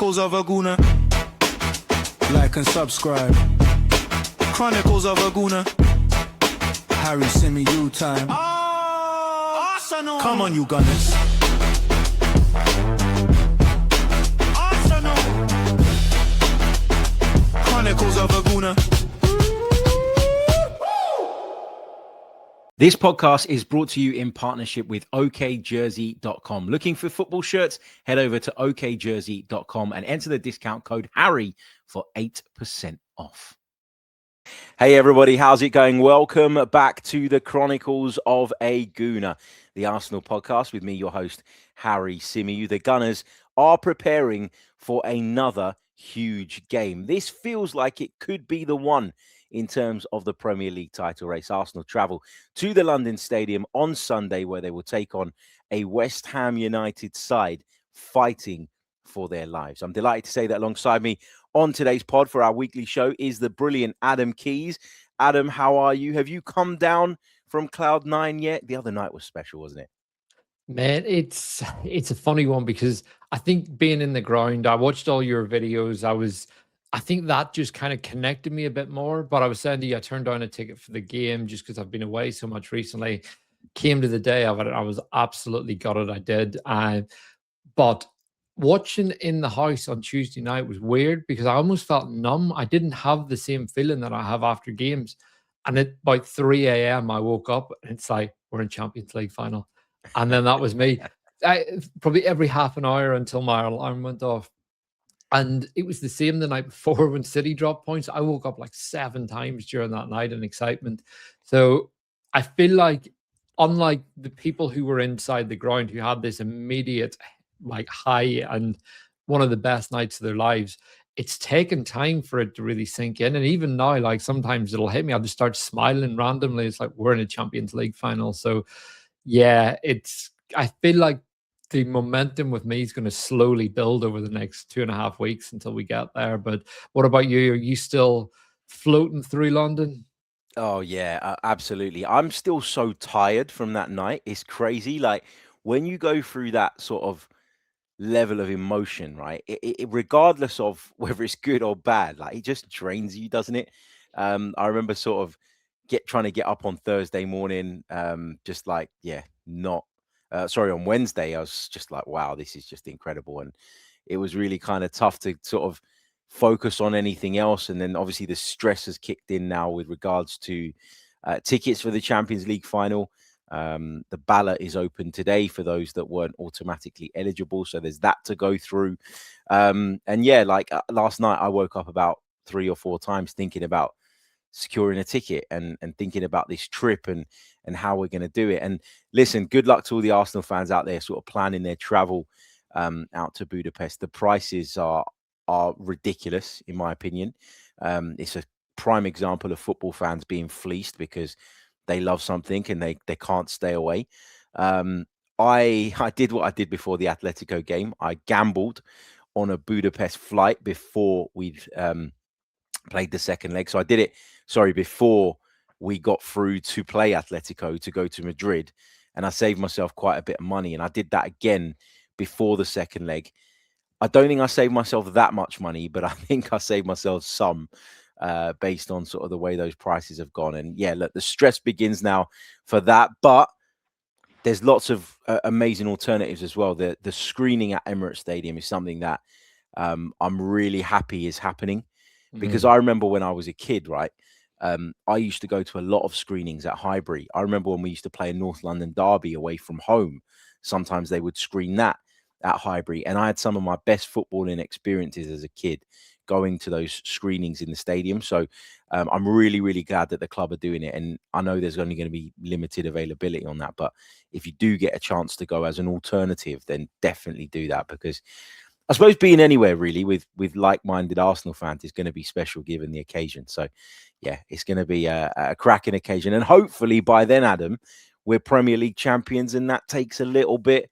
Chronicles of a Gooner. Like and subscribe. Chronicles of a Gooner. Harry, Symeou time. Arsenal. Come on, you Gunners. Arsenal. Chronicles of a Gooner. This podcast is brought to you in partnership with okjersey.com. Looking for football shirts? Head over to okjersey.com and enter the discount code Harry for 8% off. Hey everybody, how's it going? Welcome back to the Chronicles of a Gooner, the Arsenal podcast with me, your host, Harry Symeou. The Gunners are preparing for another huge game. This feels like it could be the one in terms of the Premier League title race. Arsenal travel to the London Stadium on Sunday, where they will take on a West Ham United side fighting for their lives. I'm delighted to say that alongside me on today's pod for our weekly show is the brilliant Adam Keys. Adam, how are you? Have you come down from Cloud 9 yet? The other night was special, wasn't it? Man, it's a funny one because I think being in the ground, I watched all your videos. I think that just kind of connected me a bit more. But I was saying to you, I turned down a ticket for the game just because I've been away so much recently. Came to the day of it, I was absolutely gutted I did. But watching in the house on Tuesday night was weird because I almost felt numb. I didn't have the same feeling that I have after games. And at about 3 a.m., I woke up and it's like, we're in Champions League final. And then that was me. Probably every half an hour until my alarm went off. And it was the same the night before when City dropped points. I woke up like 7 times during that night in excitement. So I feel like, unlike the people who were inside the ground who had this immediate like high and one of the best nights of their lives, it's taken time for it to really sink in. And even now, like sometimes it'll hit me. I'll just start smiling randomly. It's like we're in a Champions League final. So yeah, I feel like the momentum with me is going to slowly build over the next 2.5 weeks until we get there. But what about you? Are you still floating through London? Oh, yeah, absolutely. I'm still so tired from that night. It's crazy. Like when you go through that sort of level of emotion, right? Regardless of whether it's good or bad, like it just drains you, doesn't it? I remember sort of trying to get up on Thursday morning, just like, on Wednesday, I was just like, wow, this is just incredible. And it was really kind of tough to sort of focus on anything else. And then obviously the stress has kicked in now with regards to tickets for the Champions League final. The ballot is open today for those that weren't automatically eligible. So there's that to go through. And yeah, like last night, I woke up about 3 or 4 times thinking about securing a ticket and thinking about this trip and how we're going to do it. And listen, good luck to all the Arsenal fans out there sort of planning their travel out to Budapest. The prices are ridiculous, in my opinion. It's a prime example of football fans being fleeced because they love something and they can't stay away. I did what I did before the Atletico game. I gambled on a Budapest flight before we'd played the second leg. So I did it, before we got through to play Atletico to go to Madrid. And I saved myself quite a bit of money. And I did that again before the second leg. I don't think I saved myself that much money, but I think I saved myself some based on sort of the way those prices have gone. And yeah, look, the stress begins now for that. But there's lots of amazing alternatives as well. The screening at Emirates Stadium is something that I'm really happy is happening. Because I remember when I was a kid, right? I used to go to a lot of screenings at Highbury. I remember when we used to play a North London derby away from home. Sometimes they would screen that at Highbury. And I had some of my best footballing experiences as a kid going to those screenings in the stadium. So I'm really, really glad that the club are doing it. And I know there's only going to be limited availability on that. But if you do get a chance to go as an alternative, then definitely do that, because I suppose being anywhere really with like-minded Arsenal fans is going to be special given the occasion. So, yeah, it's going to be a cracking occasion. And hopefully by then, Adam, we're Premier League champions and that takes a little bit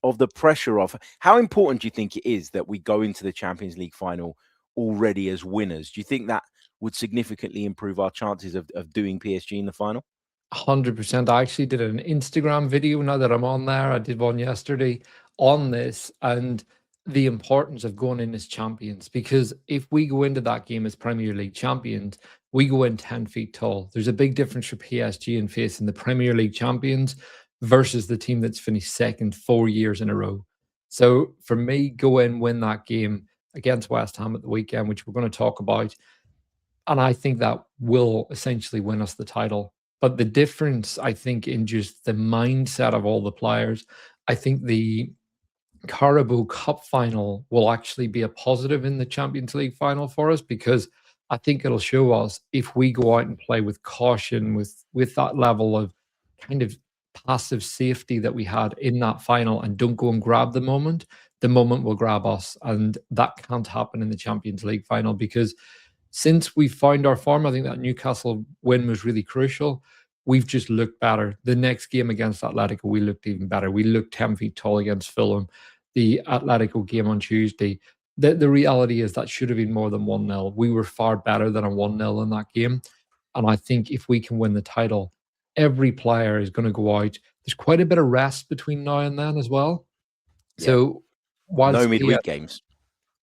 of the pressure off. How important do you think it is that we go into the Champions League final already as winners? Do you think that would significantly improve our chances of doing PSG in the final? 100%. I actually did an Instagram video now that I'm on there. I did one yesterday on this. And the importance of going in as champions, because if we go into that game as Premier League champions, we go in 10 feet tall. There's a big difference for PSG in facing the Premier League champions versus the team that's finished second 4 years in a row. So for me, go in, win that game against West Ham at the weekend, which we're going to talk about. And I think that will essentially win us the title. But the difference, I think, in just the mindset of all the players, I think the Carabao Cup final will actually be a positive in the Champions League final for us, because I think it'll show us if we go out and play with caution, with that level of kind of passive safety that we had in that final, and don't go and grab the moment will grab us. And that can't happen in the Champions League final, because since we found our form, I think that Newcastle win was really crucial. We've just looked better. The next game against Atletico, we looked even better. We looked 10 feet tall against Fulham. The Atletico game on Tuesday, the reality is that should have been more than 1-0. We were far better than a 1-0 in that game. And I think if we can win the title, every player is going to go out. There's quite a bit of rest between now and then as well. Yeah. So whilst no midweek games.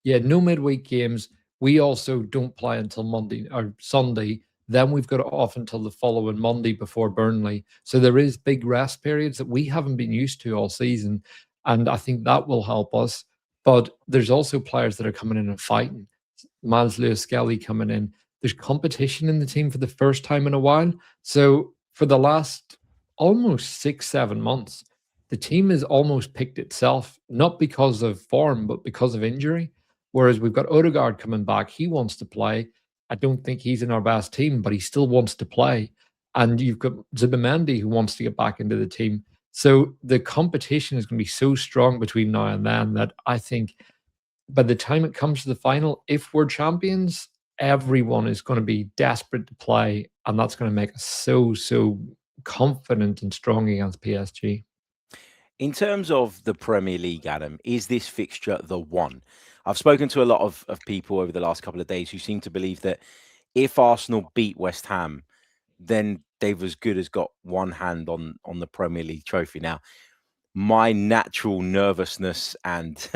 Yeah, no midweek games. We also don't play until Monday or Sunday. Then we've got it off until the following Monday before Burnley. So there is big rest periods that we haven't been used to all season. And I think that will help us. But there's also players that are coming in and fighting. Miles Lewis-Skelly coming in. There's competition in the team for the first time in a while. So for the last almost 6-7 months, the team has almost picked itself, not because of form, but because of injury. Whereas we've got Odegaard coming back. He wants to play. I don't think he's in our best team, but he still wants to play. And you've got Zubimendi who wants to get back into the team. So the competition is going to be so strong between now and then that I think by the time it comes to the final, if we're champions, everyone is going to be desperate to play. And that's going to make us so confident and strong against PSG. In terms of the Premier League, Adam, is this fixture the one? I've spoken to a lot of people over the last couple of days who seem to believe that if Arsenal beat West Ham, then they've as good as got one hand on the Premier League trophy. Now, my natural nervousness and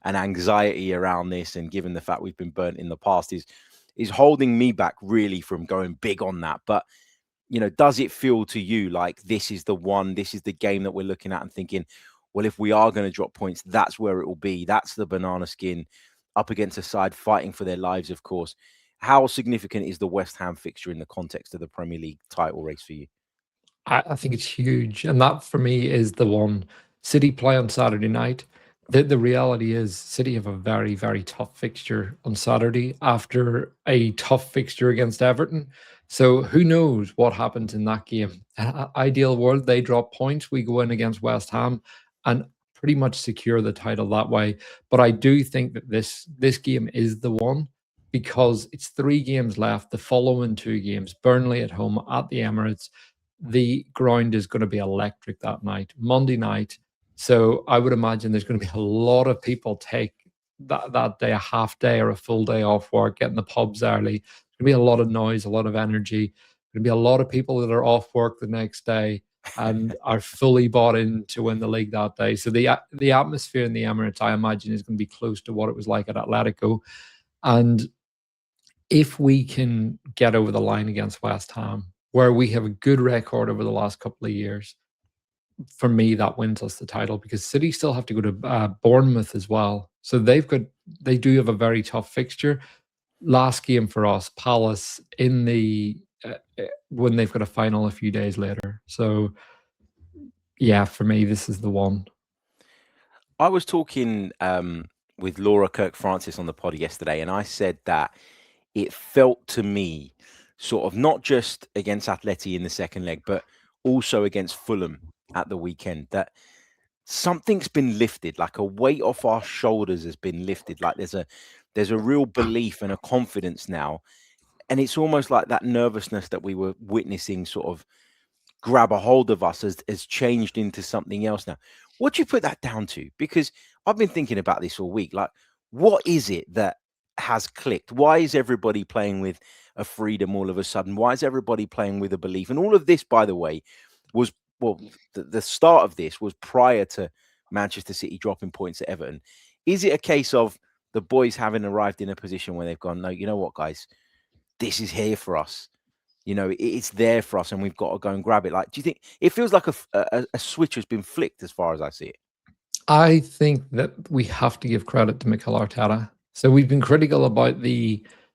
and anxiety around this, and given the fact we've been burnt in the past, is holding me back really from going big on that. But does it feel to you like this is the one, this is the game that we're looking at and thinking, well, if we are going to drop points, that's where it will be. That's the banana skin up against a side fighting for their lives, of course. How significant is the West Ham fixture in the context of the Premier League title race for you? I think it's huge. And that for me is the one. City play on Saturday night. The reality is City have a very, very tough fixture on Saturday after a tough fixture against Everton. So who knows what happens in that game? Ideal world, they drop points. We go in against West Ham and pretty much secure the title that way. But I do think that this game is the one, because it's 3 games left. The following 2 games, Burnley at home, at the Emirates. The ground is going to be electric that night, Monday night. So I would imagine there's going to be a lot of people take that day, a half day or a full day off work, getting the pubs early. There's going to be a lot of noise, a lot of energy. There's going to be a lot of people that are off work the next day and are fully bought in to win the league that day. So the atmosphere in the Emirates, I imagine, is going to be close to what it was like at Atletico. And if we can get over the line against West Ham, where we have a good record over the last couple of years, for me, that wins us the title, because City still have to go to Bournemouth as well. So they do have a very tough fixture. Last game for us, Palace in the when they've got a final a few days later. So yeah, for me, this is the one. I was talking with Laura Kirk-Francis on the pod yesterday, and I said that it felt to me sort of not just against Atleti in the second leg, but also against Fulham at the weekend, that something's been lifted, like a weight off our shoulders has been lifted. Like there's a real belief and a confidence now. And it's almost like that nervousness that we were witnessing sort of grab a hold of us has changed into something else now. What do you put that down to? Because I've been thinking about this all week. Like, what is it that has clicked? Why is everybody playing with a freedom all of a sudden? Why is everybody playing with a belief? And all of this, by the way, was, well, the start of this was prior to Manchester City dropping points at Everton. Is it a case of the boys having arrived in a position where they've gone, no, you know what, guys, this is here for us. It's there for us, and we've got to go and grab it. Like, do you think it feels like a switch has been flicked as far as I see it? I think that we have to give credit to Mikel Arteta. So we've been critical about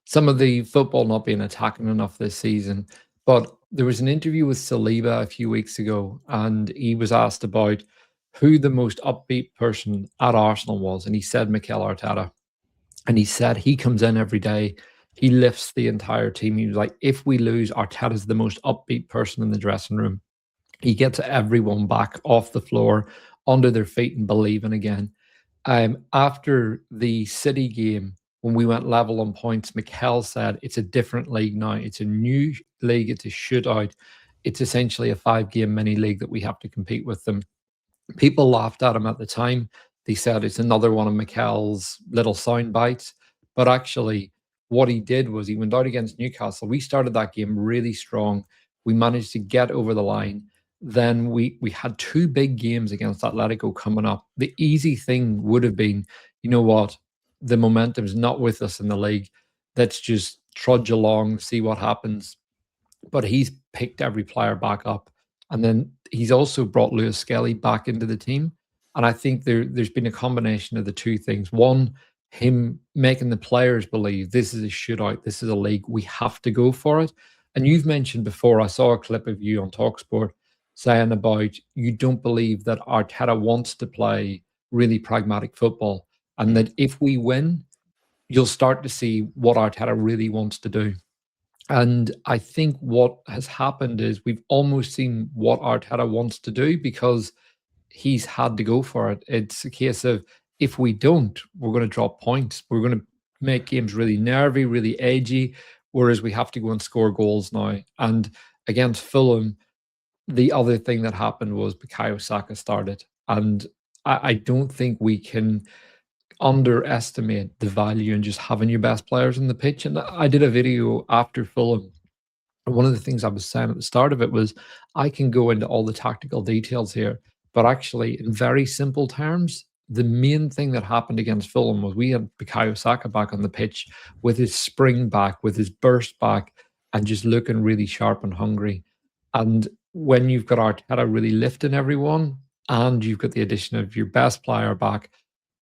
some of the football not being attacking enough this season, but there was an interview with Saliba a few weeks ago, and he was asked about who the most upbeat person at Arsenal was, and he said Mikel Arteta. And he said he comes in every day, he lifts the entire team. He was like, if we lose, Arteta's the most upbeat person in the dressing room. He gets everyone back off the floor, onto their feet, and believing again. After the City game, when we went level on points, Mikel said it's a different league now. It's a new league. It's a shootout. It's essentially a 5-game mini league that we have to compete with them. People laughed at him at the time. They said it's another one of Mikel's little sound bites. But actually, what he did was he went out against Newcastle. We started that game really strong. We managed to get over the line. Then we had 2 big games against Atletico coming up. The easy thing would have been, you know what, the momentum's not with us in the league. Let's just trudge along, see what happens. But he's picked every player back up. And then he's also brought Lewis-Skelly back into the team. And I think there's been a combination of the two things. One, him making the players believe this is a shootout, this is a league, we have to go for it. And you've mentioned before, I saw a clip of you on TalkSport saying about you don't believe that Arteta wants to play really pragmatic football, and that if we win, you'll start to see what Arteta really wants to do. And I think what has happened is we've almost seen what Arteta wants to do because he's had to go for it. It's a case of if we don't, we're going to drop points. We're going to make games really nervy, really edgy, whereas we have to go and score goals now. And against Fulham, the other thing that happened was Bukayo Saka started. And I don't think we can underestimate the value in just having your best players on the pitch. And I did a video after Fulham. And one of the things I was saying at the start of it was I can go into all the tactical details here, but actually, in very simple terms, the main thing that happened against Fulham was we had Bukayo Saka back on the pitch with his spring back, with his burst back, and just looking really sharp and hungry. And when you've got Arteta really lifting everyone, and you've got the addition of your best player back,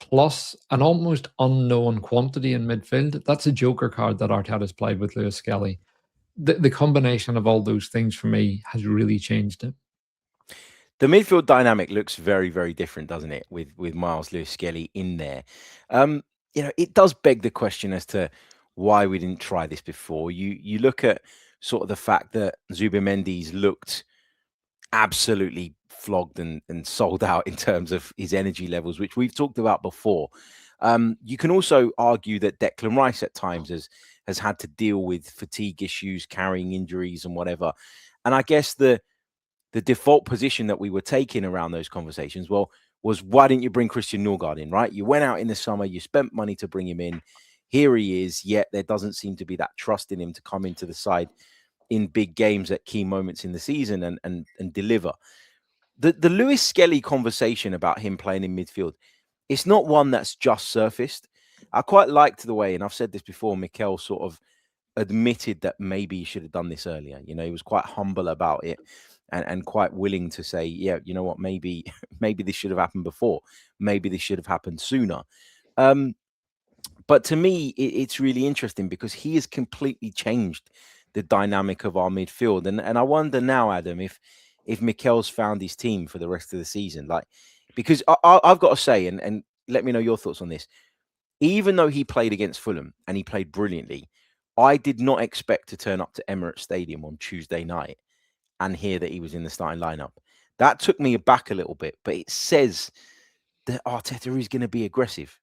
plus an almost unknown quantity in midfield, that's a joker card that Arteta's played with Lewis-Skelly. The combination of all those things for me has really changed it. The midfield dynamic looks very, very different, doesn't it? With Miles Lewis-Skelly in there. It does beg the question as to why we didn't try this before. You look at sort of the fact that Zubimendi's looked absolutely flogged and sold out in terms of his energy levels, which we've talked about before. You can also argue that Declan Rice at times has had to deal with fatigue issues, carrying injuries and whatever. And I guess the default position that we were taking around those conversations, was why didn't you bring Christian Norgard in, right? You went out in the summer, you spent money to bring him in. Here he is, yet there doesn't seem to be that trust in him to come into the side in big games at key moments in the season and deliver. The Lewis-Skelly conversation about him playing in midfield, it's not one that's just surfaced. I quite liked the way, and I've said this before, Mikel sort of admitted that maybe he should have done this earlier. He was quite humble about it and quite willing to say, yeah, you know what, maybe this should have happened before. Maybe this should have happened sooner. But to me, it's really interesting because he has completely changed the dynamic of our midfield. And I wonder now, Adam, if Mikel's found his team for the rest of the season, because I've got to say, and let me know your thoughts on this. Even though he played against Fulham and he played brilliantly, I did not expect to turn up to Emirates Stadium on Tuesday night and hear that he was in the starting lineup. That took me aback a little bit, but it says that Arteta is going to be aggressive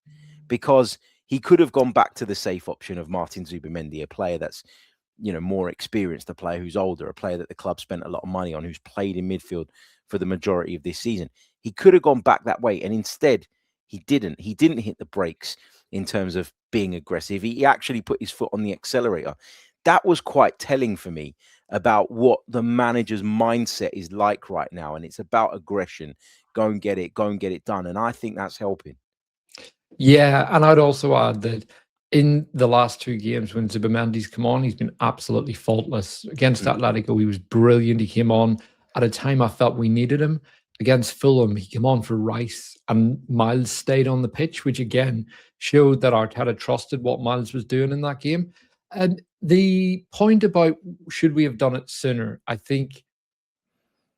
because he could have gone back to the safe option of Martin Zubimendi, a player that's more experienced, a player who's older, a player that the club spent a lot of money on, who's played in midfield for the majority of this season. He could have gone back that way, and instead he didn't. He didn't hit the brakes in terms of being aggressive. He actually put his foot on the accelerator. That was quite telling for me about what the manager's mindset is like right now, and it's about aggression. Go and get it done, and I think that's helping. Yeah, and I'd also add that in the last 2 games when Zubimendi's come on, he's been absolutely faultless. Against Mm. Atletico, he was brilliant. He came on at a time I felt we needed him. Against Fulham, he came on for Rice, and Miles stayed on the pitch, which again showed that Arteta trusted what Miles was doing in that game. And the point about should we have done it sooner? I think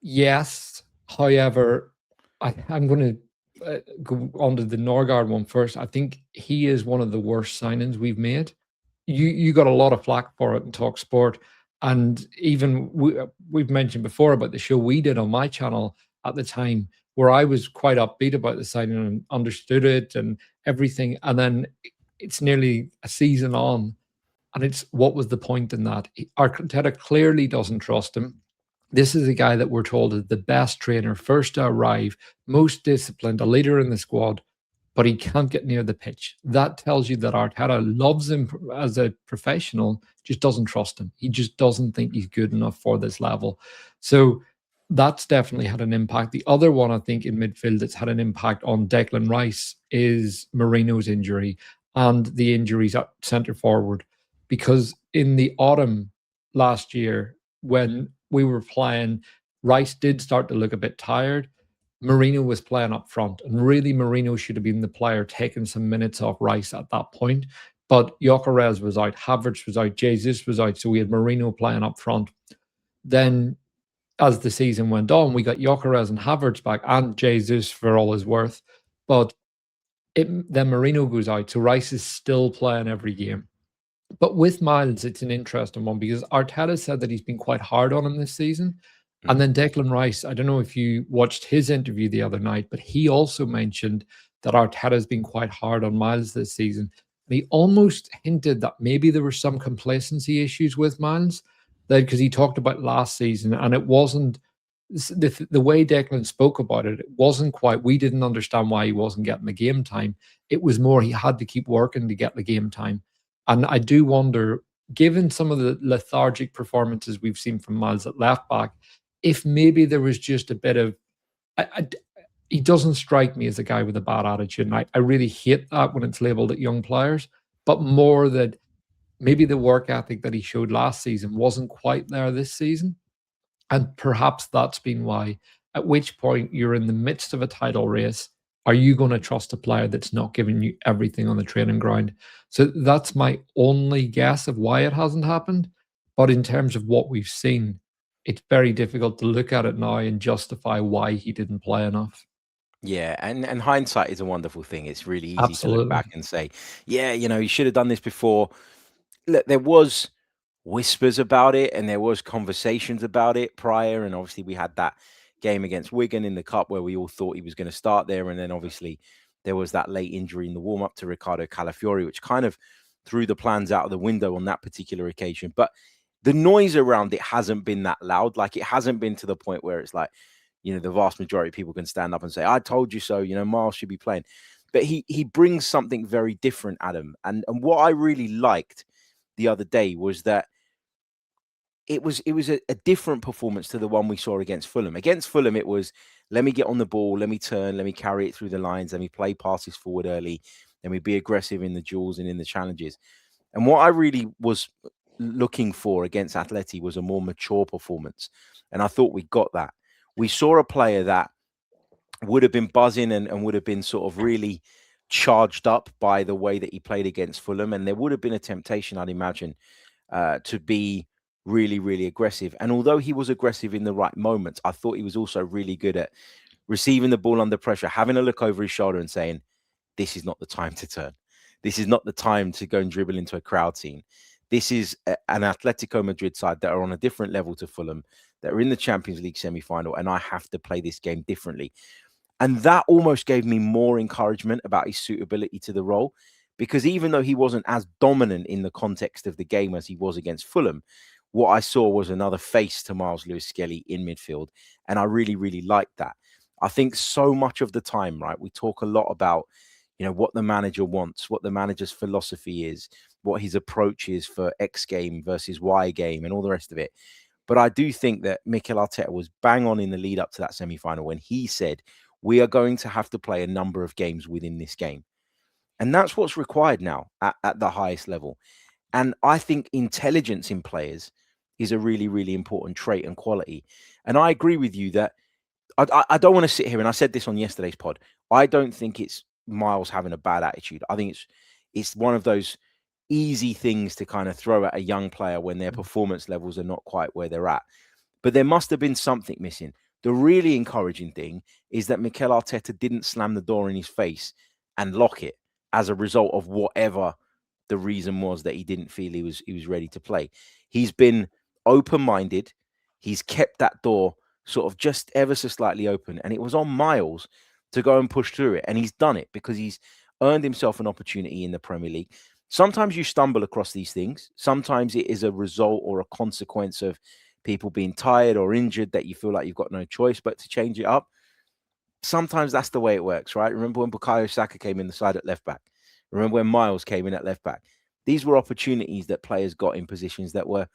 yes. However, I'm going to go on to the Norgard one first. I think he is one of the worst signings we've made. You got a lot of flack for it in Talk Sport, and even we've mentioned before about the show we did on my channel at the time, where I was quite upbeat about the signing and understood it and everything. And then it's nearly a season on, and it's what was the point in that? Arteta clearly doesn't trust him. This is a guy that we're told is the best trainer, first to arrive, most disciplined, a leader in the squad, but he can't get near the pitch. That tells you that Arteta loves him as a professional, just doesn't trust him. He just doesn't think he's good enough for this level. So that's definitely had an impact. The other one, I think, in midfield that's had an impact on Declan Rice is Marino's injury and the injuries at centre forward. Because in the autumn last year, when we were playing, Rice did start to look a bit tired. Marino was playing up front, and really Marino should have been the player taking some minutes off Rice at that point. But Gyökeres was out, Havertz was out, Jesus was out, so we had Marino playing up front. Then, as the season went on, we got Gyökeres and Havertz back, and Jesus for all his worth. But then Marino goes out, so Rice is still playing every game. But with Miles, it's an interesting one because Arteta said that he's been quite hard on him this season. And then Declan Rice, I don't know if you watched his interview the other night, but he also mentioned that Arteta has been quite hard on Miles this season. And he almost hinted that maybe there were some complacency issues with Miles, that because he talked about last season and it wasn't the way Declan spoke about it, it wasn't quite, we didn't understand why he wasn't getting the game time. It was more he had to keep working to get the game time. And I do wonder, given some of the lethargic performances we've seen from Miles at left back, if maybe there was just a bit of, he doesn't strike me as a guy with a bad attitude. And I really hate that when it's labeled at young players, but more that maybe the work ethic that he showed last season wasn't quite there this season. And perhaps that's been why, at which point you're in the midst of a title race, are you going to trust a player that's not giving you everything on the training ground? So that's my only guess of why it hasn't happened. But in terms of what we've seen, it's very difficult to look at it now and justify why he didn't play enough. Yeah, and hindsight is a wonderful thing. It's really easy to look Absolutely. back and say, yeah, you should have done this before. Look, there was whispers about it and there was conversations about it prior, and obviously we had that game against Wigan in the cup where we all thought he was going to start there, and then obviously there was that late injury in the warm-up to Ricardo Calafiori, which kind of threw the plans out of the window on that particular occasion. But the noise around it hasn't been that loud. Like, it hasn't been to the point where it's like, the vast majority of people can stand up and say, I told you so, Miles should be playing. But he brings something very different, Adam. And what I really liked the other day was that it was a different performance to the one we saw against Fulham. Against Fulham, it was, let me get on the ball, let me turn, let me carry it through the lines, let me play passes forward early, let me be aggressive in the duels and in the challenges. And what I really was looking for against Atleti was a more mature performance. And I thought we got that. We saw a player that would have been buzzing and would have been sort of really charged up by the way that he played against Fulham. And there would have been a temptation, I'd imagine, to be really, really aggressive. And although he was aggressive in the right moments, I thought he was also really good at receiving the ball under pressure, having a look over his shoulder and saying, this is not the time to turn. This is not the time to go and dribble into a crowd scene. This is an Atletico Madrid side that are on a different level to Fulham, that are in the Champions League semi-final, and I have to play this game differently. And that almost gave me more encouragement about his suitability to the role, because even though he wasn't as dominant in the context of the game as he was against Fulham, what I saw was another face to Miles Lewis-Skelly in midfield. And I really, really liked that. I think so much of the time, right, we talk a lot about, what the manager wants, what the manager's philosophy is, what his approach is for X game versus Y game and all the rest of it. But I do think that Mikel Arteta was bang on in the lead up to that semi-final when he said, we are going to have to play a number of games within this game. And that's what's required now at the highest level. And I think intelligence in players is a really, really important trait and quality. And I agree with you that I don't want to sit here, and I said this on yesterday's pod. I don't think it's Miles having a bad attitude. I think it's one of those easy things to kind of throw at a young player when their performance levels are not quite where they're at. But there must have been something missing. The really encouraging thing is that Mikel Arteta didn't slam the door in his face and lock it as a result of whatever the reason was that he didn't feel he was ready to play. He's been open-minded. He's kept that door sort of just ever so slightly open, and it was on Miles to go and push through it. And he's done it because he's earned himself an opportunity in the Premier League. Sometimes you stumble across these things. Sometimes it is a result or a consequence of people being tired or injured that you feel like you've got no choice but to change it up. Sometimes that's the way it works, right? Remember when Bukayo Saka came in the side at left back? Remember when Miles came in at left back? These were opportunities that players got in positions that were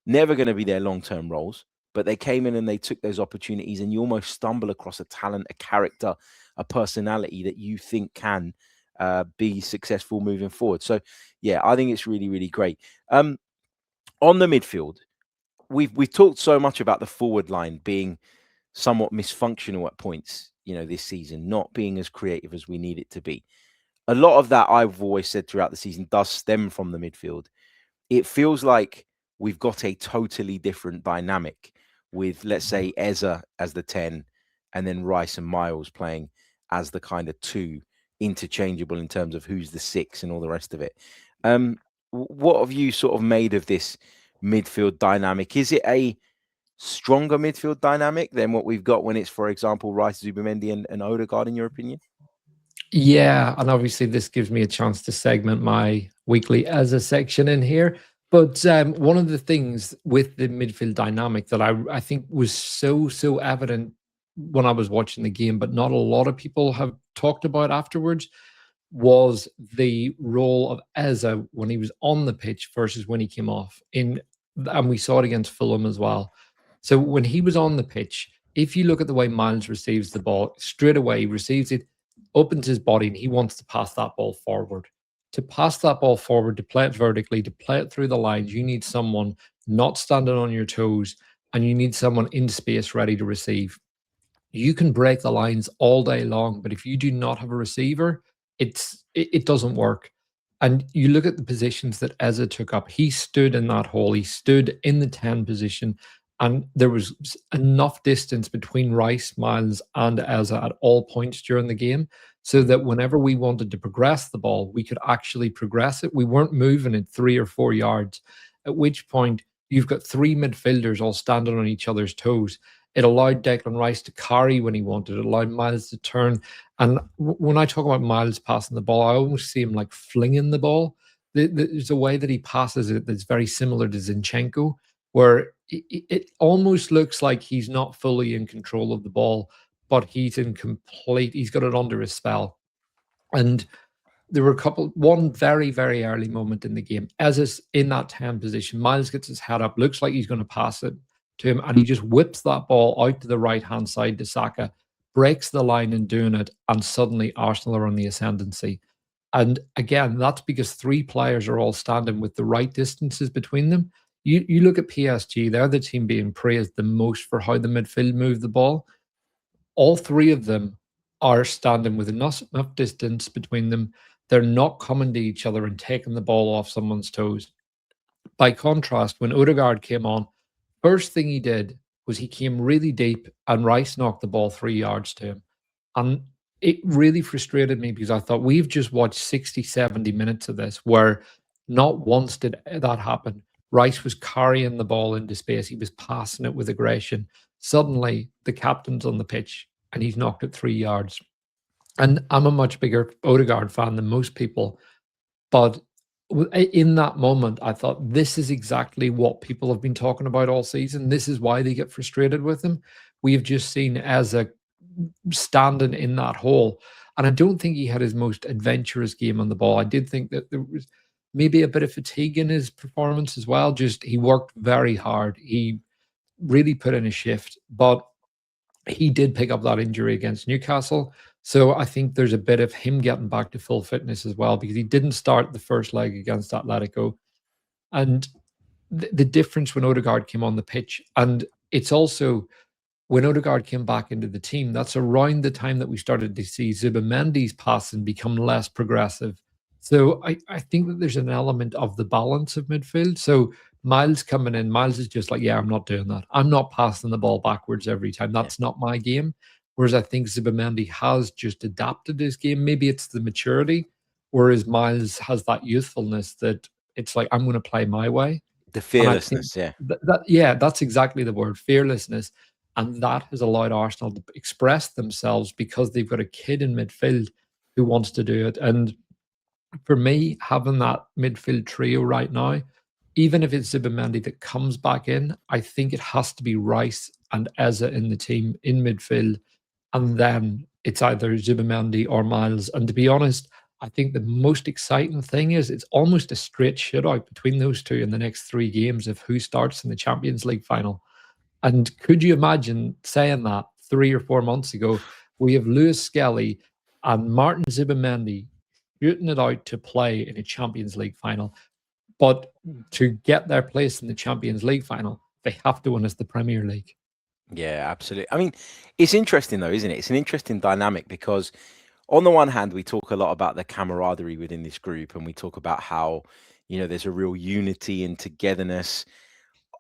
never going to be their long-term roles, but they came in and they took those opportunities, and you almost stumble across a talent, a character, a personality that you think can be successful moving forward. So, yeah, I think it's really, really great. On the midfield, we've talked so much about the forward line being somewhat misfunctional at points, this season, not being as creative as we need it to be. A lot of that, I've always said throughout the season, does stem from the midfield. It feels like we've got a totally different dynamic with, let's say, Eza as the 10 and then Rice and Miles playing as the kind of 2, interchangeable in terms of who's the 6 and all the rest of it. What have you sort of made of this midfield dynamic? Is it a stronger midfield dynamic than what we've got when it's, for example, Rice, Zubimendi and Odegaard, in your opinion? Yeah, and obviously this gives me a chance to segment my weekly as a section in here. But one of the things with the midfield dynamic that I think was so evident when I was watching the game, but not a lot of people have talked about afterwards, was the role of Eza when he was on the pitch versus when he came off. And we saw it against Fulham as well. So when he was on the pitch, if you look at the way Miles receives the ball, straight away he receives it, opens his body, and he wants to pass that ball forward. To pass that ball forward, to play it vertically, to play it through the lines, you need someone not standing on your toes, and you need someone in space ready to receive. You can break the lines all day long, but if you do not have a receiver, it doesn't work. And you look at the positions that Eza took up. He stood in that hole. He stood in the 10 position, and there was enough distance between Rice, Miles, and Eza at all points during the game, so that whenever we wanted to progress the ball, we could actually progress it. We weren't moving it 3 or 4 yards, at which point you've got 3 midfielders all standing on each other's toes. It allowed Declan Rice to carry when he wanted. It allowed Miles to turn. And when I talk about Miles passing the ball, I almost see him like flinging the ball. There's a way that he passes it that's very similar to Zinchenko, where it almost looks like he's not fully in control of the ball, but he's got it under his spell. And there were one very, very early moment in the game. As is in that 10 position, Miles gets his head up, looks like he's going to pass it to him, and he just whips that ball out to the right-hand side to Saka, breaks the line in doing it, and suddenly Arsenal are on the ascendancy. And again, that's because 3 players are all standing with the right distances between them. You look at PSG, they're the team being praised the most for how the midfield move the ball. All 3 of them are standing with enough distance between them. They're not coming to each other and taking the ball off someone's toes. By contrast, when Odegaard came on, first thing he did was he came really deep, and Rice knocked the ball 3 yards to him. And it really frustrated me because I thought we've just watched 60, 70 minutes of this where not once did that happen. Rice was carrying the ball into space. He was passing it with aggression. Suddenly, the captain's on the pitch and he's knocked it 3 yards. And I'm a much bigger Odegaard fan than most people. But in that moment, I thought this is exactly what people have been talking about all season. This is why they get frustrated with him. We have just seen Eza standing in that hole. And I don't think he had his most adventurous game on the ball. I did think that there was maybe a bit of fatigue in his performance as well. Just he worked very hard. He really put in a shift. But he did pick up that injury against Newcastle. So I think there's a bit of him getting back to full fitness as well, because he didn't start the first leg against Atletico. And the difference when Odegaard came on the pitch, and it's also when Odegaard came back into the team, that's around the time that we started to see Zubimendi's passing become less progressive. So I think that there's an element of the balance of midfield. So Miles coming in, Miles is just like, yeah, I'm not doing that. I'm not passing the ball backwards every time. That's not my game. Whereas I think Zubimendi has just adapted his game. Maybe it's the maturity, whereas Miles has that youthfulness that it's like, I'm going to play my way. The And I think fearlessness, yeah. yeah, that's exactly the word, fearlessness. And that has allowed Arsenal to express themselves because they've got a kid in midfield who wants to do it. And for me, having that midfield trio right now, even if it's Zubimendi that comes back in, I think it has to be Rice and Eza in the team in midfield. And then it's either Zubimendi or Miles. And to be honest, I think the most exciting thing is it's almost a straight shootout between those two in the next 3 games of who starts in the Champions League final. And could you imagine saying that 3 or 4 months ago? We have Lewis-Skelly and Martin Zubimendi shooting it out to play in a Champions League final. But to get their place in the Champions League final, they have to win us the Premier League. Yeah, absolutely. I mean, it's interesting though, isn't it? It's an interesting dynamic because on the one hand, we talk a lot about the camaraderie within this group, and we talk about how, there's a real unity and togetherness.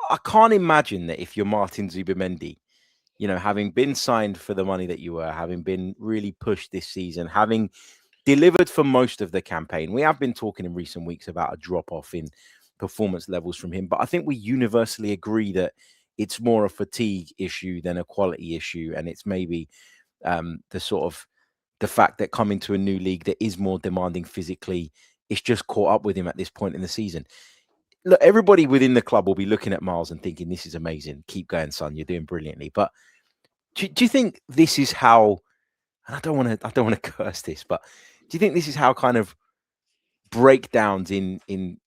I can't imagine that if you're Martin Zubimendi, having been signed for the money that you were, having been really pushed this season, having delivered for most of the campaign. We have been talking in recent weeks about a drop-off in performance levels from him, but I think we universally agree that it's more a fatigue issue than a quality issue, and it's maybe the fact that coming to a new league that is more demanding physically, it's just caught up with him at this point in the season. Look, everybody within the club will be looking at Miles and thinking, this is amazing. Keep going, son. You're doing brilliantly. But do you think this is how, and I don't want to curse this, but do you think this is how kind of breakdowns in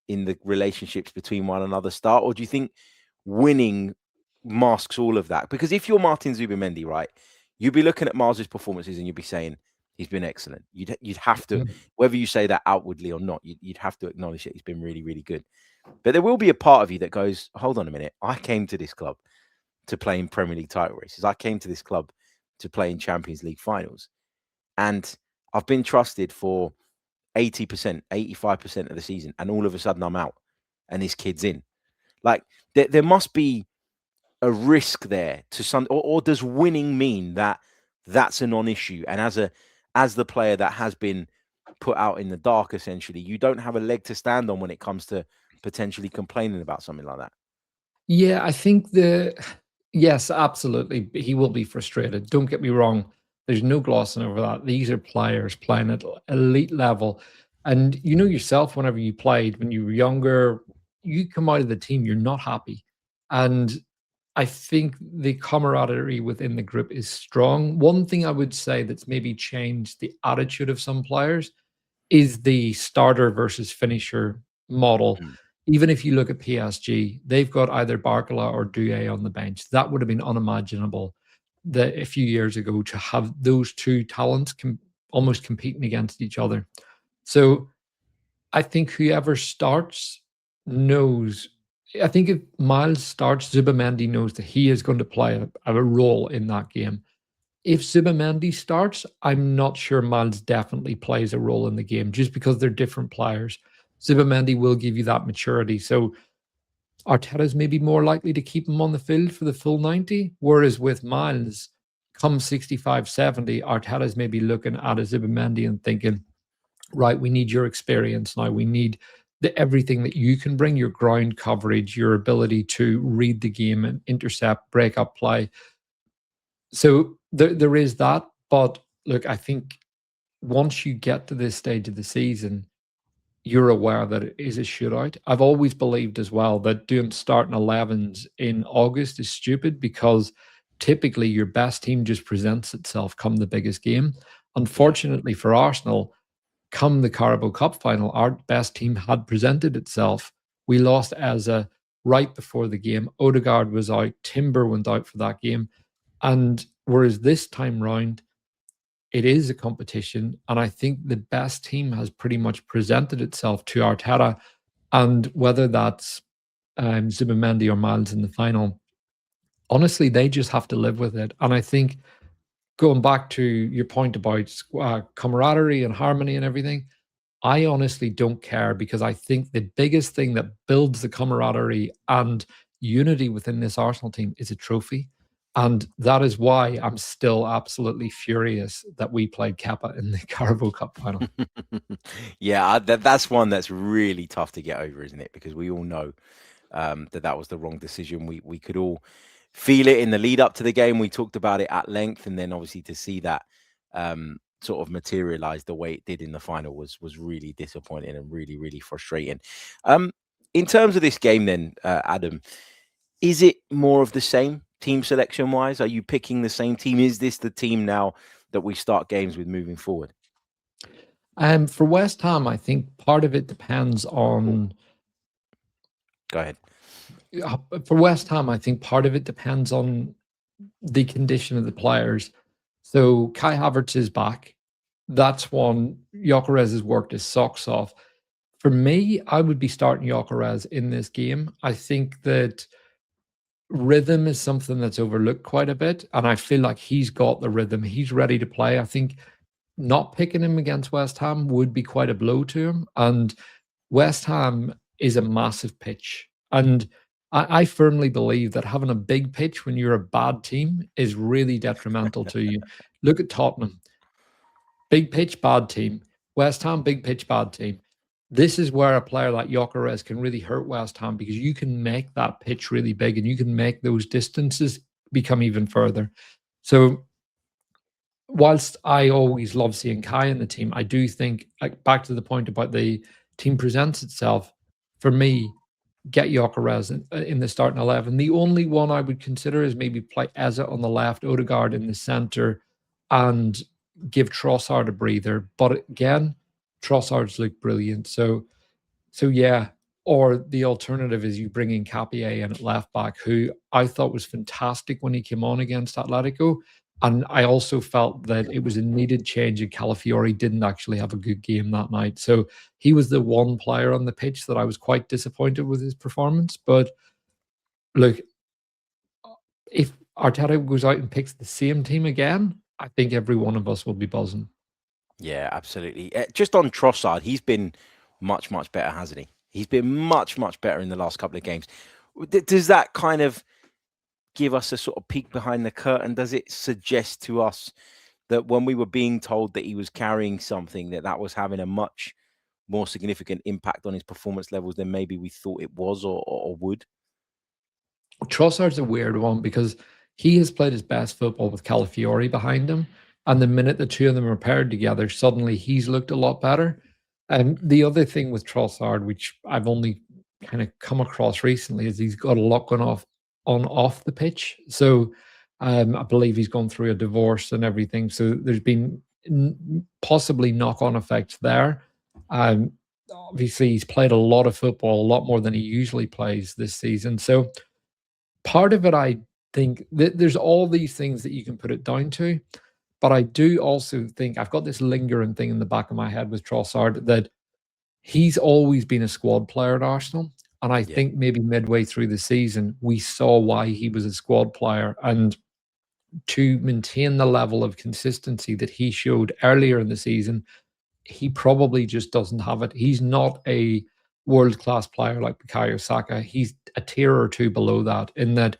the relationships between one another start? Or do you think winning masks all of that? Because if you're Martin Zubimendi, right, you'd be looking at Miles's performances and you'd be saying, he's been excellent. You'd have to, whether you say that outwardly or not, you'd have to acknowledge that he's been really, really good. But there will be a part of you that goes, hold on a minute. I came to this club to play in Premier League title races. I came to this club to play in Champions League finals. And I've been trusted for 80%, 85% of the season. And all of a sudden I'm out and this kid's in. Like there must be a risk there to some, or does winning mean that that's a non-issue? And as the player that has been put out in the dark, essentially, you don't have a leg to stand on when it comes to potentially complaining about something like that. Yeah, I think yes, absolutely. He will be frustrated. Don't get me wrong. There's no glossing over that. These are players playing at elite level. And you know yourself, whenever you played, when you were younger, you come out of the team, you're not happy. And I think the camaraderie within the group is strong. One thing I would say that's maybe changed the attitude of some players is the starter versus finisher model. Even if you look at PSG, they've got either Barcola or Doué on the bench. That would have been unimaginable a few years ago to have those two talents almost competing against each other. So I think whoever starts knows. I think if Miles starts, Zubimendi knows that he is going to play a role in that game. If Zubimendi starts, I'm not sure Miles definitely plays a role in the game just because they're different players. Zubimendi will give you that maturity. So Arteta's maybe more likely to keep him on the field for the full 90, whereas with Miles, come 65, 70, Arteta's maybe looking at a Zubimendi and thinking, right, we need your experience now. We need everything that you can bring, your ground coverage, your ability to read the game and intercept, break up play. So there is that. But look, I think once you get to this stage of the season, you're aware that it is a shootout. I've always believed as well that doing starting 11s in August is stupid because typically your best team just presents itself come the biggest game. Unfortunately for Arsenal, come the Carabao Cup final, our best team had presented itself. We lost Eza right before the game. Odegaard was out. Timber went out for that game. And whereas this time round, it is a competition. And I think the best team has pretty much presented itself to Arteta. And whether that's Zubimendi or Miles in the final, honestly, they just have to live with it. And I think going back to your point about camaraderie and harmony and everything, I honestly don't care, because I think the biggest thing that builds the camaraderie and unity within this Arsenal team is a trophy. And that is why I'm still absolutely furious that we played Kepa in the Carabao Cup final. Yeah, that's one that's really tough to get over, isn't it? Because we all know that was the wrong decision. We could all feel it in the lead up to the game. We talked about it at length, and then obviously to see that sort of materialize the way it did in the final was really disappointing and really, really frustrating. In terms of this game then, Adam, is it more of the same team selection wise? Are you picking the same team? Is this the team now that we start games with moving forward? For West Ham, I think part of it depends on. Go ahead. For West Ham, I think part of it depends on the condition of the players. So Kai Havertz is back. That's one. Gyökeres has worked his socks off. For me, I would be starting Gyökeres in this game. I think that rhythm is something that's overlooked quite a bit, and I feel like he's got the rhythm. He's ready to play. I think not picking him against West Ham would be quite a blow to him. And West Ham is a massive pitch. And I firmly believe that having a big pitch when you're a bad team is really detrimental to you. Look at Tottenham. Big pitch, bad team. West Ham, big pitch, bad team. This is where a player like Gyökeres can really hurt West Ham, because you can make that pitch really big and you can make those distances become even further. So whilst I always love seeing Kai in the team, I do think, like, back to the point about the team presents itself, for me, get Gyökeres in the starting 11. The only one I would consider is maybe play Eze on the left, Odegaard in the centre, and give Trossard a breather. But again, Trossard's looked brilliant. So yeah. Or the alternative is you bring in Capie in at left back, who I thought was fantastic when he came on against Atletico. And I also felt that it was a needed change, and Calafiori didn't actually have a good game that night. So he was the one player on the pitch that I was quite disappointed with his performance. But look, if Arteta goes out and picks the same team again, I think every one of us will be buzzing. Yeah, absolutely. Just on Trossard, he's been much, much better, hasn't he? He's been much, much better in the last couple of games. Does that kind of give us a sort of peek behind the curtain? Does it suggest to us that when we were being told that he was carrying something, that was having a much more significant impact on his performance levels than maybe we thought it was or would? Trossard's a weird one, because he has played his best football with Calafiori behind him. And the minute the two of them are paired together, suddenly he's looked a lot better. And the other thing with Trossard, which I've only kind of come across recently, is he's got a lot going off the pitch. So I believe he's gone through a divorce and everything. So there's been possibly knock-on effects there. Obviously, he's played a lot of football, a lot more than he usually plays this season. So part of it, I think that there's all these things that you can put it down to. But I do also think I've got this lingering thing in the back of my head with Trossard, that he's always been a squad player at Arsenal. And I think maybe midway through the season, we saw why he was a squad player. And to maintain the level of consistency that he showed earlier in the season, he probably just doesn't have it. He's not a world-class player like Bukayo Saka. He's a tier or two below that, in that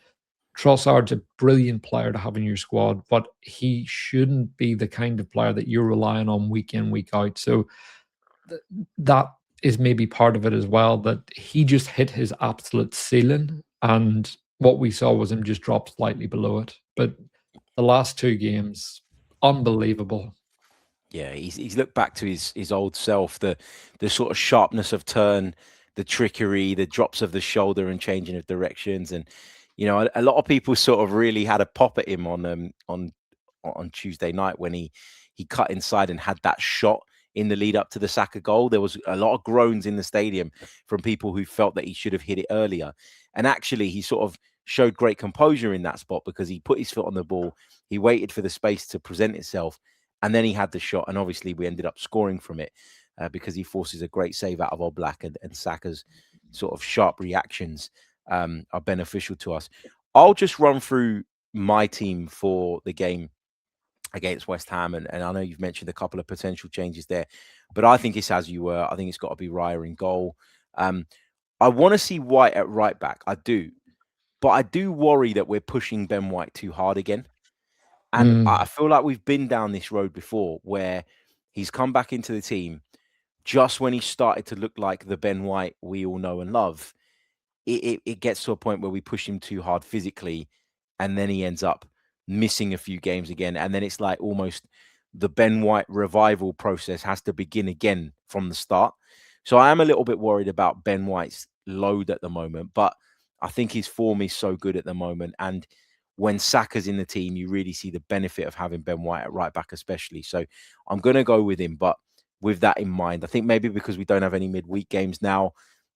Trossard's a brilliant player to have in your squad, but he shouldn't be the kind of player that you're relying on week in, week out. So that is maybe part of it as well, that he just hit his absolute ceiling, and what we saw was him just drop slightly below it. But the last two games, unbelievable. Yeah, he's looked back to his old self, the sort of sharpness of turn, the trickery, the drops of the shoulder and changing of directions. And you know, a lot of people sort of really had a pop at him on Tuesday night when he cut inside and had that shot in the lead up to the Saka goal. There was a lot of groans in the stadium from people who felt that he should have hit it earlier. And actually, he sort of showed great composure in that spot, because he put his foot on the ball. He waited for the space to present itself, And then he had the shot, and obviously we ended up scoring from it because he forces a great save out of Oblak, and Saka's sort of sharp reactions are beneficial to us. I'll just run through my team for the game against West Ham, and I know you've mentioned a couple of potential changes there, but I think it's as you were. I think it's got to be Raya in goal. I want to see White at right back. I do. But I do worry that we're pushing Ben White too hard again. And I feel like we've been down this road before where he's come back into the team just when he started to look like the Ben White we all know and love. It gets to a point where we push him too hard physically, and then he ends up missing a few games again. And then it's like almost the Ben White revival process has to begin again from the start. So I am a little bit worried about Ben White's load at the moment, but I think his form is so good at the moment. And when Saka's in the team, you really see the benefit of having Ben White at right back, especially. So I'm going to go with him. But with that in mind, I think maybe because we don't have any midweek games now,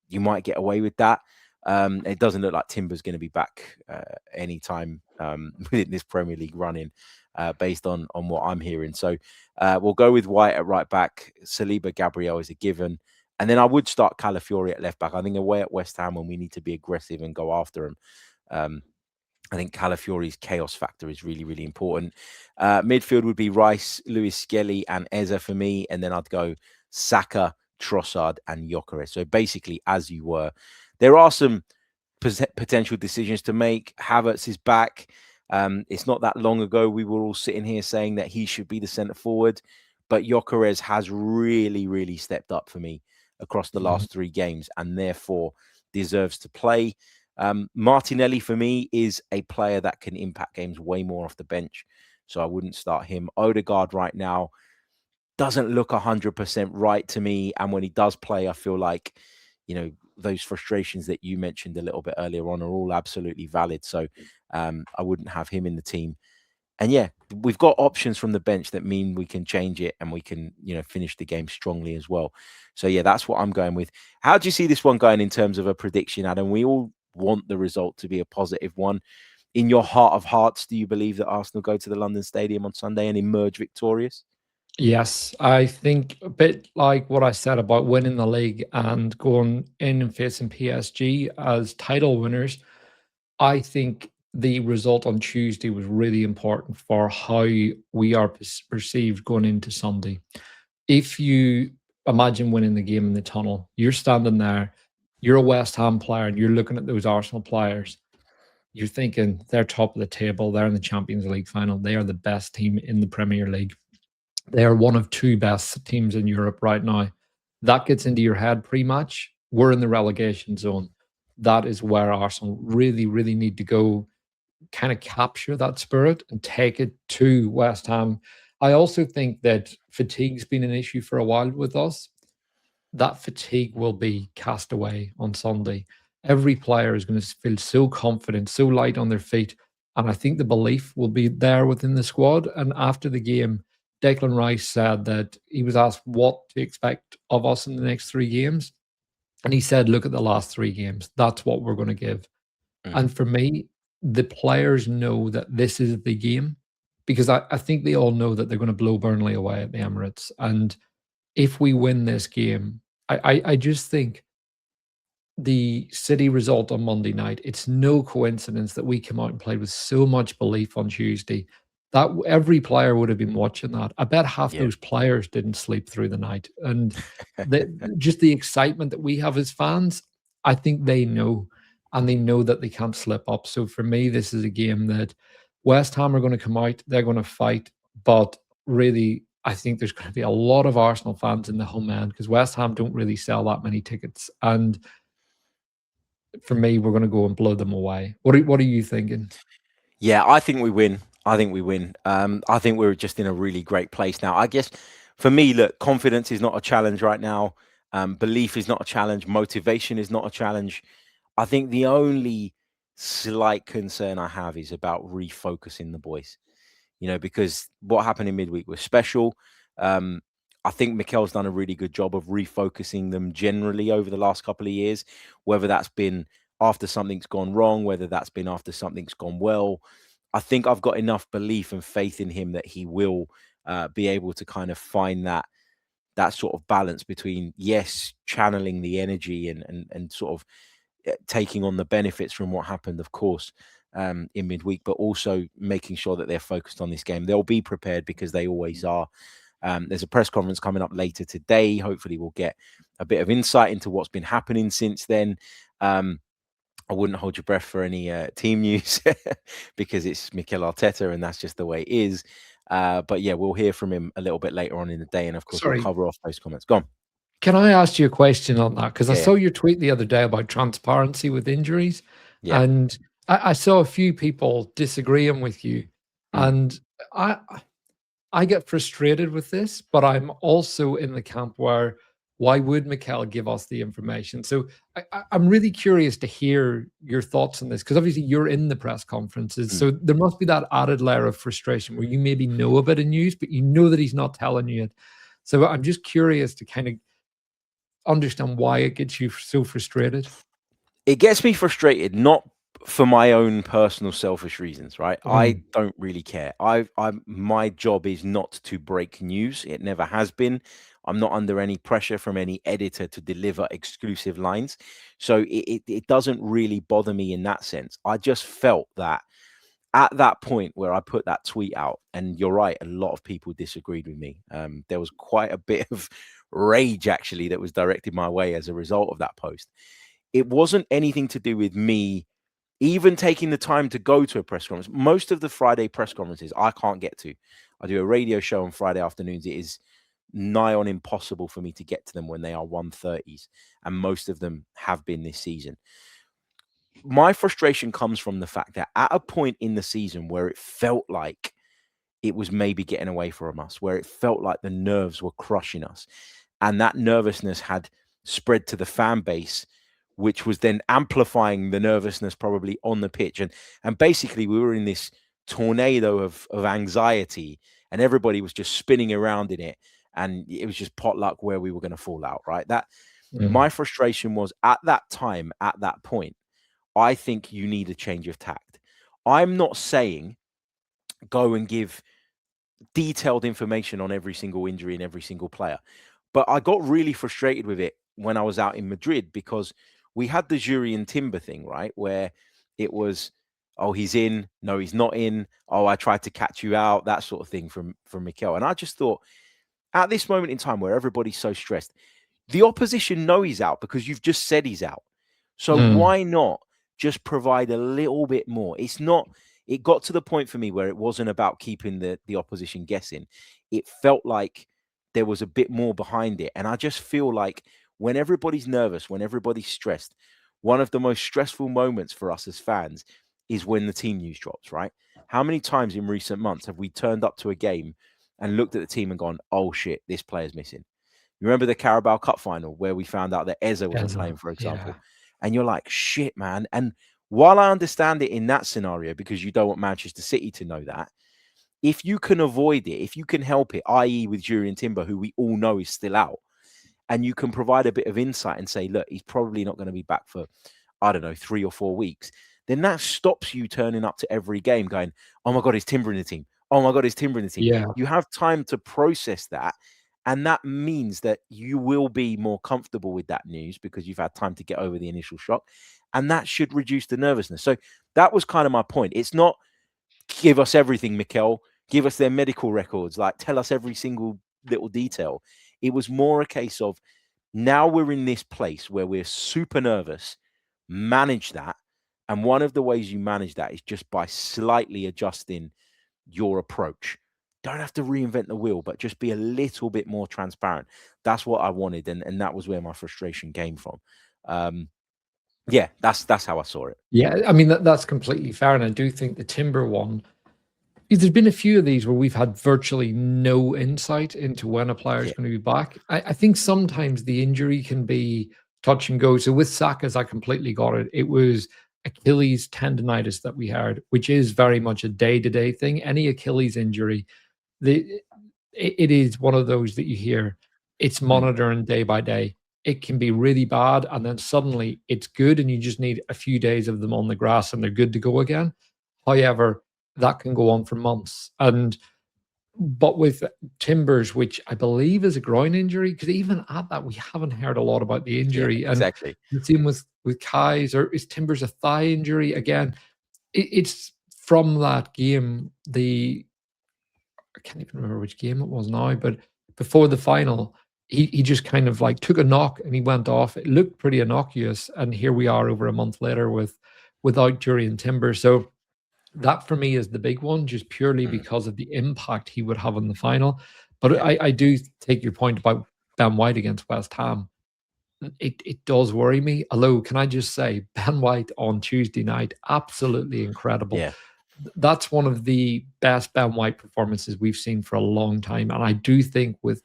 you might get away with that. It doesn't look like Timber's going to be back anytime within this Premier League running, based on what I'm hearing. So we'll go with White at right back. Saliba, Gabriel is a given. And then I would start Calafiori at left back. I think away at West Ham when we need to be aggressive and go after him. I think Calafiori's chaos factor is really, really important. Midfield would be Rice, Lewis-Skelly, and Eze for me. And then I'd go Saka, Trossard, and Gyökeres. So basically, as you were. There are some potential decisions to make. Havertz is back. It's not that long ago we were all sitting here saying that he should be the centre forward. But Gyökeres has really, really stepped up for me across the last 3 games and therefore deserves to play. Martinelli for me is a player that can impact games way more off the bench. So I wouldn't start him. Odegaard right now doesn't look 100% right to me. And when he does play, I feel like, those frustrations that you mentioned a little bit earlier on are all absolutely valid. So I wouldn't have him in the team. And yeah, we've got options from the bench that mean we can change it and we can, finish the game strongly as well. So yeah, that's what I'm going with. How do you see this one going in terms of a prediction, Adam? We all want the result to be a positive one. In your heart of hearts, do you believe that Arsenal go to the London Stadium on Sunday and emerge victorious? Yes, I think a bit like what I said about winning the league and going in and facing PSG as title winners. I think the result on Tuesday was really important for how we are perceived going into Sunday. If you imagine winning the game in the tunnel, you're standing there, you're a West Ham player, and you're looking at those Arsenal players. You're thinking they're top of the table, they're in the Champions League final, they are the best team in the Premier League. They are one of 2 best teams in Europe right now. That gets into your head pre-match. We're in the relegation zone. That is where Arsenal really, really need to go kind of capture that spirit and take it to West Ham. I also think that fatigue's been an issue for a while with us. That fatigue will be cast away on Sunday. Every player is going to feel so confident, so light on their feet. And I think the belief will be there within the squad. And after the game, Declan Rice said that he was asked what to expect of us in the next 3 games. And he said, look at the last 3 games. That's what we're going to give. And for me, the players know that this is the game because I think they all know that they're going to blow Burnley away at the Emirates. And if we win this game, I just think the City result on Monday night, it's no coincidence that we came out and played with so much belief on Tuesday. That every player would have been watching that. I bet half those players didn't sleep through the night. And just the excitement that we have as fans, I think they know. And they know that they can't slip up. So for me, this is a game that West Ham are going to come out. They're going to fight. But really, I think there's going to be a lot of Arsenal fans in the home end because West Ham don't really sell that many tickets. And for me, we're going to go and blow them away. What are you thinking? Yeah, I think we win. I think we're just in a really great place now. I guess for me, look, confidence is not a challenge right now. Belief is not a challenge. Motivation is not a challenge. I think the only slight concern I have is about refocusing the boys, because what happened in midweek was special. I think Mikel's done a really good job of refocusing them generally over the last couple of years, whether that's been after something's gone wrong, whether that's been after something's gone well. I think I've got enough belief and faith in him that he will be able to kind of find that sort of balance between, yes, channeling the energy and sort of taking on the benefits from what happened, of course, in midweek, but also making sure that they're focused on this game. They'll be prepared because they always are. There's a press conference coming up later today. Hopefully we'll get a bit of insight into what's been happening since then. I wouldn't hold your breath for any team news because it's Mikel Arteta and that's just the way it is. But yeah, we'll hear from him a little bit later on in the day. And of course, we'll cover off those comments. Go on. Can I ask you a question on that? Because I Yeah. saw your tweet the other day about transparency with injuries. Yeah. And I saw a few people disagreeing with you. And I get frustrated with this, but I'm also in the camp where why would Mikel give us the information? So I'm really curious to hear your thoughts on this, because obviously you're in the press conferences. So there must be that added layer of frustration where you maybe know a bit of news, but you know that he's not telling you it. So I'm just curious to kind of understand why it gets you so frustrated. It gets me frustrated, not for my own personal selfish reasons, right? I don't really care. My job is not to break news. It never has been. I'm not under any pressure from any editor to deliver exclusive lines. So it doesn't really bother me in that sense. I just felt that at that point where I put that tweet out, and you're right, a lot of people disagreed with me. There was quite a bit of rage actually that was directed my way as a result of that post. It wasn't anything to do with me even taking the time to go to a press conference. Most of the Friday press conferences I can't get to. I do a radio show on Friday afternoons. It is nigh on impossible for me to get to them when they are 1:30s, and most of them have been this season. My frustration comes from the fact that at a point in the season where it felt like it was maybe getting away from us, where it felt like the nerves were crushing us, and that nervousness had spread to the fan base, which was then amplifying the nervousness probably on the pitch. And basically we were in this tornado of anxiety, and everybody was just spinning around in it. And it was just potluck where we were going to fall out, right? My frustration was at that time, at that point, I think you need a change of tact. I'm not saying go and give detailed information on every single injury and every single player, but I got really frustrated with it when I was out in Madrid, because we had the Juri and Timber thing, right? Where it was, oh, he's in, no, he's not in. Oh, I tried to catch you out, that sort of thing from Mikel. And I just thought, at this moment in time where everybody's so stressed, the opposition know he's out because you've just said he's out. So why not just provide a little bit more? It got to the point for me where it wasn't about keeping the opposition guessing. It felt like there was a bit more behind it. And I just feel like when everybody's nervous, when everybody's stressed, one of the most stressful moments for us as fans is when the team news drops, right? How many times in recent months have we turned up to a game and looked at the team and gone, oh shit, this player's missing? You remember the Carabao Cup final where we found out that Eze wasn't playing, for example? Yeah. And you're like, shit, man. And while I understand it in that scenario, because you don't want Manchester City to know that, if you can avoid it, if you can help it, i.e. with Juri and Timber, who we all know is still out, and you can provide a bit of insight and say, look, he's probably not going to be back for, I don't know, 3 or 4 weeks, then that stops you turning up to every game going, oh my God, is Timber in the team? Oh my God, is Timber in the team? Yeah. You have time to process that. And that means that you will be more comfortable with that news because you've had time to get over the initial shock. And that should reduce the nervousness. So that was kind of my point. It's not give us everything, Mikel. Give us their medical records. Like, tell us every single little detail. It was more a case of, now we're in this place where we're super nervous. Manage that. And one of the ways you manage that is just by slightly adjusting your approach. Don't have to reinvent the wheel, but just be a little bit more transparent. That's what I wanted. And that was where my frustration came from. Yeah, that's how I saw it. Yeah, I mean, that's completely fair. And I do think the Timber one, there's been a few of these where we've had virtually no insight into when a player is going to be back. I think sometimes the injury can be touch and go. So with Saka's, I completely got it. It was Achilles tendonitis that we heard, which is very much a day-to-day thing. Any Achilles injury, it is one of those that you hear, it's monitoring day by day. It can be really bad, and then suddenly it's good, and you just need a few days of them on the grass, and they're good to go again. However, that can go on for months. And But with Timbers, which I believe is a groin injury, because even at that, we haven't heard a lot about the Yeah, injury. And exactly. the same with Kai's, or is Timbers a thigh injury? Again, it's from that game, I can't even remember which game it was now, but before the final, he just kind of like took a knock and he went off. It looked pretty innocuous, and here we are over a month later without Jury and Timber. So that for me is the big one, just purely Mm. because of the impact he would have on the final. But Yeah. I do take your point about Ben White against West Ham. It does worry me. Although, can I just say, Ben White on Tuesday night, absolutely incredible. Yeah. That's one of the best Ben White performances we've seen for a long time. And I do think with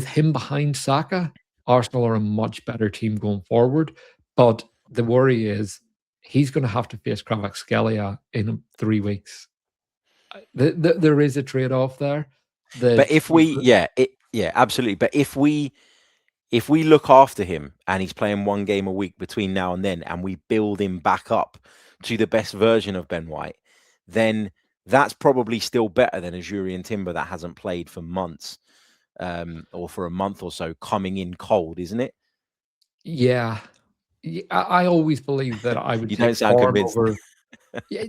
him behind Saka, Arsenal are a much better team going forward. But the worry is he's going to have to face Skelly in 3 weeks. There is a trade-off there. But if we, yeah, absolutely. But if we look after him and he's playing one game a week between now and then, and we build him back up to the best version of Ben White, then that's probably still better than a Jury and Timber that hasn't played for months, or for a month or so, coming in cold, isn't it? Yeah. I always believe that I would You take don't sound form convinced. over. Yeah,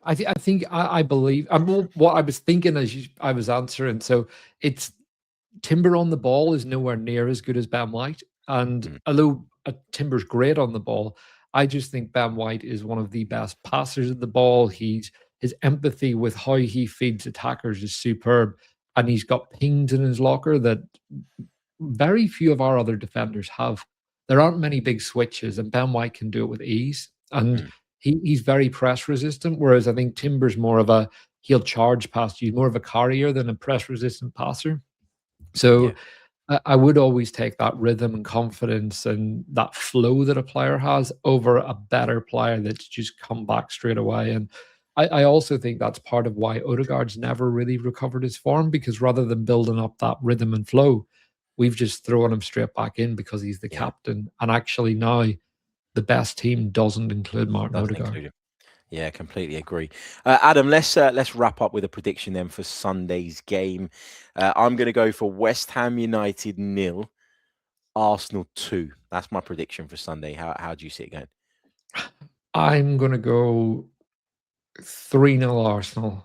I believe. What I was thinking as I was answering. So it's Timber on the ball is nowhere near as good as Ben White, and although Timber's great on the ball, I just think Ben White is one of the best passers of the ball. His empathy with how he feeds attackers is superb, and he's got pings in his locker that very few of our other defenders have. There aren't many big switches, and Ben White can do it with ease. And he's very press resistant, whereas I think Timber's more of he'll charge past you, more of a carrier than a press resistant passer. So I would always take that rhythm and confidence and that flow that a player has over a better player that's just come back straight away. And I also think that's part of why Odegaard's never really recovered his form, because rather than building up that rhythm and flow, we've just thrown him straight back in because he's the captain. And actually now the best team doesn't include Martin Odegaard. Yeah, completely agree. Adam, let's wrap up with a prediction then for Sunday's game. I'm going to go for West Ham United 0, Arsenal 2. That's my prediction for Sunday. How do you see it going? I'm going to go 3-0 Arsenal.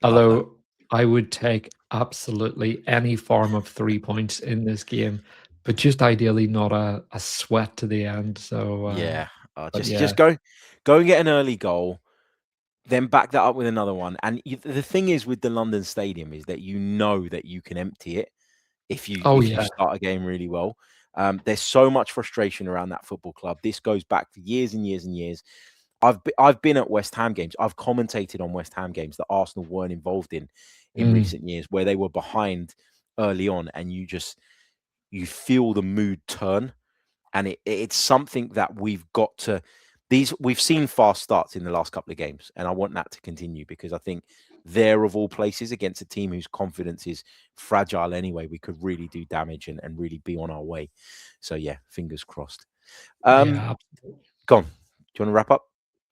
Although I would take absolutely any form of 3 points in this game, but just ideally not a sweat to the end. So just go and get an early goal, then back that up with another one. And the thing is with the London Stadium is that you know that you can empty it if you start a game really well. There's so much frustration around that football club. This goes back for years and years and years. I've been at West Ham games. I've commentated on West Ham games that Arsenal weren't involved in recent years, where they were behind early on, and you feel the mood turn, and it's something that we've got to. We've seen fast starts in the last couple of games, and I want that to continue, because I think there, of all places, against a team whose confidence is fragile anyway, we could really do damage and really be on our way. So yeah, fingers crossed. Yeah, absolutely. Go on. Do you want to wrap up?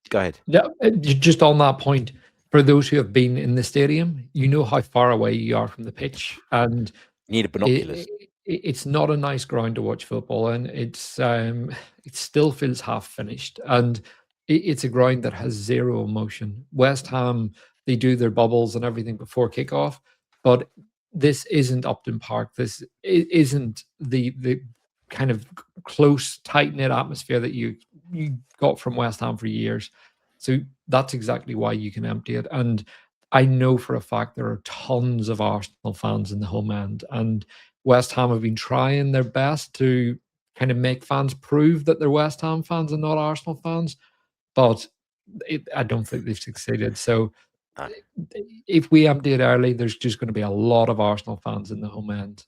Go ahead. Yeah, just on that point, for those who have been in the stadium, you know how far away you are from the pitch, and you need a binoculars. It's not a nice ground to watch football in. It still feels half finished, and it's a ground that has zero emotion. West Ham, they do their bubbles and everything before kickoff, but this isn't Upton Park. This isn't the kind of close, tight-knit atmosphere that you got from West Ham for years. So that's exactly why you can empty it. And I know for a fact there are tons of Arsenal fans in the home end, and West Ham have been trying their best to kind of make fans prove that they're West Ham fans and not Arsenal fans, but I don't think they've succeeded. So if we empty it early, there's just going to be a lot of Arsenal fans in the home end.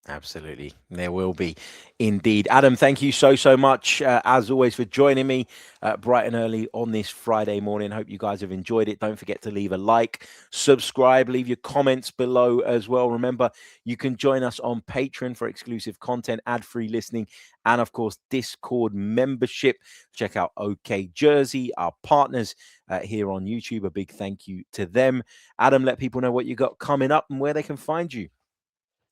Absolutely. There will be indeed. Adam, thank you so much, as always, for joining me bright and early on this Friday morning. Hope you guys have enjoyed it. Don't forget to leave a like, subscribe, leave your comments below as well. Remember, you can join us on Patreon for exclusive content, ad-free listening, and of course, Discord membership. Check out OK Jersey, our partners here on YouTube. A big thank you to them. Adam, let people know what you got coming up and where they can find you.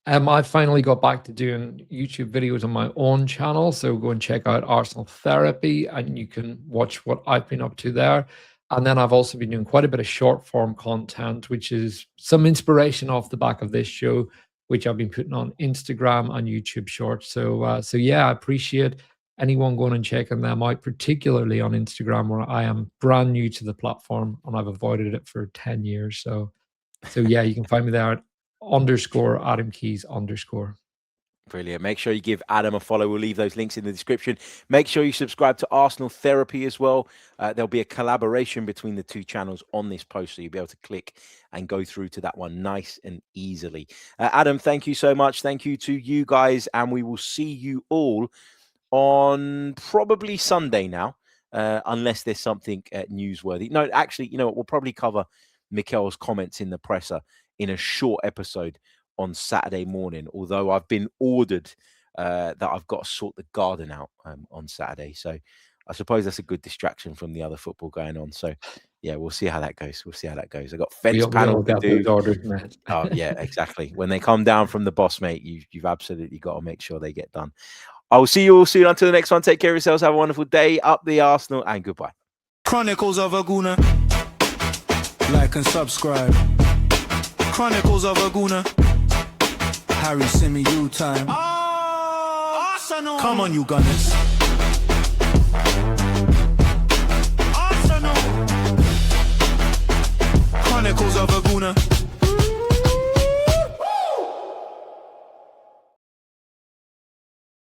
I finally got back to doing YouTube videos on my own channel, so go and check out Arsenal Therapy, and you can watch what I've been up to there. And then I've also been doing quite a bit of short form content, which is some inspiration off the back of this show, which I've been putting on Instagram and YouTube Shorts. So yeah, I appreciate anyone going and checking them out, particularly on Instagram, where I am brand new to the platform and I've avoided it for 10 years. So yeah, you can find me there at _Adam Keys _. Brilliant. Make sure you give Adam a follow. We'll leave those links in the description. Make sure you subscribe to Arsenal Therapy as well. There'll be a collaboration between the two channels on this post, so you'll be able to click and go through to that one nice and easily. Adam, thank you so much. Thank you to you guys, and we will see you all on probably Sunday now, unless there's something newsworthy. No, actually, you know what? We'll probably cover Mikel's comments in the presser in a short episode on Saturday morning, although I've been ordered that I've got to sort the garden out on Saturday. So I suppose that's a good distraction from the other football going on. So yeah, we'll see how that goes. I got fence panel to do. Orders, man. Oh yeah, exactly. When they come down from the boss, mate, you've absolutely got to make sure they get done. I will see you all soon. Until the next one, take care of yourselves. Have a wonderful day. Up the Arsenal, and goodbye. Chronicles of a Gooner. Like and subscribe. Chronicles of a Gooner. Harry Symeou time. Come on, you Gunners.